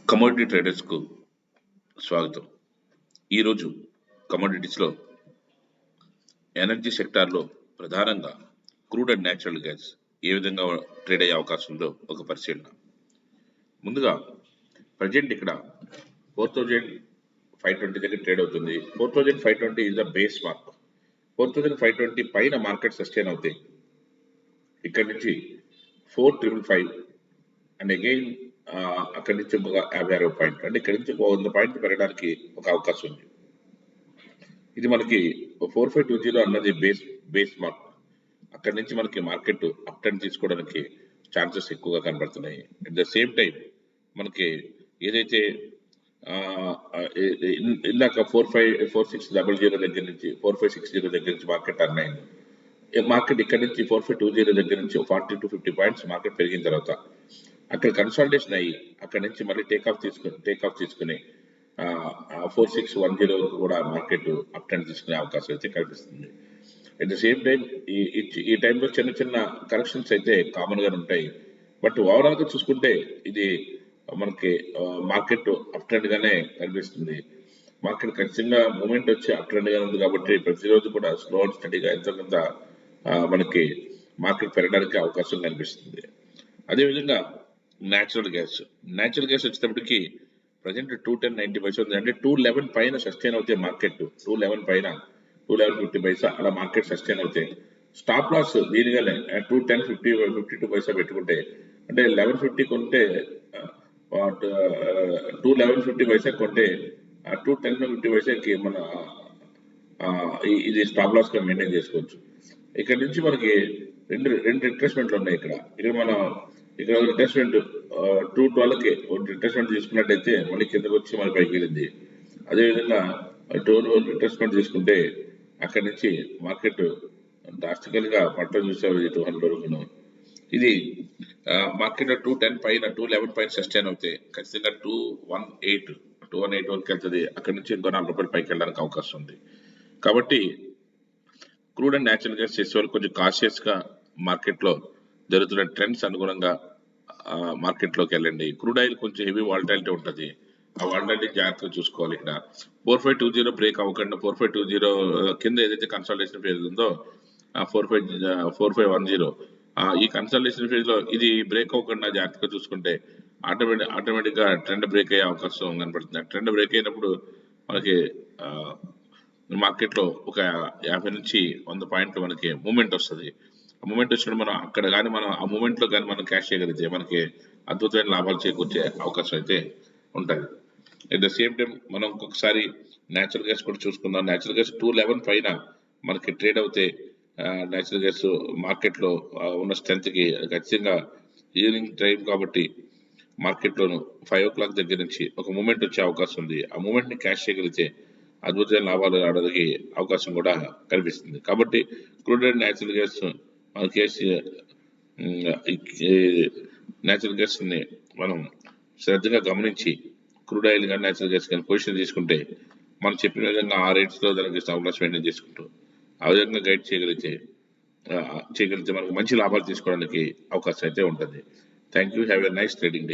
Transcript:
Commodity ట్రేడర్స్కు స్వాగతం. ఈరోజు కమోడిటీస్లో ఎనర్జీ సెక్టార్లో ప్రధానంగా క్రూడ్ అండ్ న్యాచురల్ గ్యాస్ ఏ విధంగా ట్రేడ్ అయ్యే అవకాశం ఉందో ఒక పరిశీలన. ముందుగా ప్రజెంట్ ఇక్కడ 4520 దగ్గర ట్రేడ్ అవుతుంది. 4520 ఇస్ ద బేస్ మార్క్. 4520 పైన మార్కెట్ సస్టైన్ అవుతాయి. ఇక్కడ నుంచి 4555 అండ్ అగైన్ అక్కడి నుంచి ఒక 56 పాయింట్, అంటే ఇక్కడ నుంచి 100 పాయింట్లు పెరగడానికి ఒక అవకాశం ఉంది. ఇది మనకి 4520 అన్నది బేస్ మార్క్. అక్కడి నుంచి మనకి మార్కెట్ అప్ టర్న్ తీసుకోవడానికి ఛాన్సెస్ ఎక్కువగా కనబడుతున్నాయి. అట్ ద సేమ్ టైం మనకి ఏదైతే ఇందాక 4600 దగ్గర నుంచి 4560 దగ్గర నుంచి మార్కెట్ టర్న్ అయింది. మార్కెట్ ఇక్కడ నుంచి 4520 దగ్గర నుంచి 40 to 50 పాయింట్స్ మార్కెట్ పెరిగిన తర్వాత అక్కడ కన్సాలిడేషన్ అయ్యి అక్కడ నుంచి మళ్ళీ టేక్ ఆఫ్ తీసుకుని 4610 కూడా మార్కెట్ అప్ టర్న్ తీసుకునే అవకాశం అయితే కనిపిస్తుంది. అట్ ద సేమ్ టైం ఈ టైంలో చిన్న చిన్న కరెక్షన్స్ అయితే కామన్ గా ఉంటాయి. బట్ ఓవరాల్ గా చూసుకుంటే ఇది మనకి మార్కెట్ అప్ ట్రెండ్ గానే కనిపిస్తుంది. మార్కెట్ ఖచ్చితంగా మూమెంట్ వచ్చి అప్ ట్రెండ్ గానే ఉంది కాబట్టి ప్రతిరోజు కూడా స్లో అండ్ స్టడీగా ఎంతో కొంత మనకి మార్కెట్ పెరగడానికి అవకాశం కనిపిస్తుంది. అదేవిధంగా న్యాచురల్ గ్యాస్ వచ్చేటప్పటికి ప్రజెంట్ 210.90 పైసా ఉంది. అంటే 211 పైన సస్టైన్ అవుతాయి మార్కెట్. 211 పైన 211.50 పైసా అలా మార్కెట్ సస్టైన్ అవుతాయి. స్టాప్ లాస్ దీనిగానే 210.52 పైసా పెట్టుకుంటే, అంటే 1150 కొంటే 211.50 పైసా కొంటే 210.50 పైసాకి మన ఇది స్టాప్ లాస్ గా మెయింటైన్ చేసుకోవచ్చు. ఇక్కడ నుంచి మనకి రెండు రిట్రేస్మెంట్లు ఉన్నాయి. ఇక్కడ మనం ఇక్కడ రిట్రేస్మెంట్ 212కి రిట్రేస్మెంట్ తీసుకున్నట్టయితే మళ్ళీ కిందకు వచ్చి మన పైకి వెళ్ళింది. అదేవిధంగా 212 రిట్రేస్మెంట్ తీసుకుంటే అక్కడి నుంచి మార్కెట్ డ్రాస్టికల్ గా పట్టడం చూసారు 200 వరకు. ఇది మార్కెట్ 210 పైన 211 పైన సస్టైన్ అవుతాయి. ఖచ్చితంగా 218 వరకు వెళ్తుంది. అక్కడి నుంచి ఇంకో ₹4 పైకి వెళ్ళడానికి అవకాశం ఉంది. కాబట్టి క్రూడ్ అండ్ న్యాచురల్ గ్యాస్ చేసే వాళ్ళు కొంచెం కాషియస్ గా మార్కెట్ లో జరుగుతున్న ట్రెండ్స్ అనుగుణంగా మార్కెట్ లోకి వెళ్ళండి. క్రూడ్ ఆయిల్ కొంచెం హెవీ వాలటాలిటీ ఉంటుంది. ఆ వాలటాలిటీ జాగ్రత్తగా చూసుకోవాలి. ఇక్కడ 4520 బ్రేక్ అవ్వకుండా 4520 కింద ఏదైతే కన్సల్టేషన్ ఫేజ్ ఉందో 4510 ఈ కన్సల్టేషన్ ఫేజ్ లో ఇది బ్రేక్ అవ్వకుండా జాగ్రత్తగా చూసుకుంటే ఆటోమేటిక్ గా ట్రెండ్ బ్రేక్ అయ్యే అవకాశం కనబడుతుంది. ట్రెండ్ బ్రేక్ అయినప్పుడు మనకి మార్కెట్ లో ఒక 50 నుంచి 100 పాయింట్లు మనకి మూమెంట్ వస్తుంది. ఆ మూమెంట్ వచ్చినప్పుడు మనం అక్కడ కానీ మనం ఆ మూమెంట్ లో కానీ మనం క్యాష్ చేయగలిగితే మనకి అద్భుతమైన లాభాలు చేకూర్చే అవకాశం అయితే ఉంటుంది. అట్ ద సేమ్ టైం మనం ఇంకొకసారి న్యాచురల్ గ్యాస్ కూడా చూసుకుందాం. న్యాచురల్ గ్యాస్ 211 పైన మనకి ట్రేడ్ అవుతే న్యాచురల్ గ్యాస్ మార్కెట్ లో ఉన్న స్ట్రెంత్ కి ఖచ్చితంగా ఈవినింగ్ టైం కాబట్టి మార్కెట్ లోను 5 o'clock దగ్గర నుంచి ఒక మూమెంట్ వచ్చే అవకాశం ఉంది. ఆ మూమెంట్ ని క్యాష్ చేయగలిగితే అద్భుతమైన లాభాలు రావడానికి అవకాశం కూడా కనిపిస్తుంది. కాబట్టి క్రూడ్ అండ్ న్యాచురల్ గ్యాస్ మన కేసు న్యాచురల్ గ్యాస్ ని మనం శ్రద్ధగా గమనించి క్రూడ్ ఆయిల్ కానీ న్యాచురల్ గ్యాస్ కానీ పొజిషన్ తీసుకుంటే మనం చెప్పిన విధంగా ఆ రేట్స్ లో దానికి అవకాశం మెయింటైన్ చేసుకుంటూ ఆ విధంగా గైడ్ చేయగలిగితే మనకు మంచి లాభాలు తీసుకోవడానికి అవకాశం అయితే ఉంటుంది. Thank you. Have a nice trading day.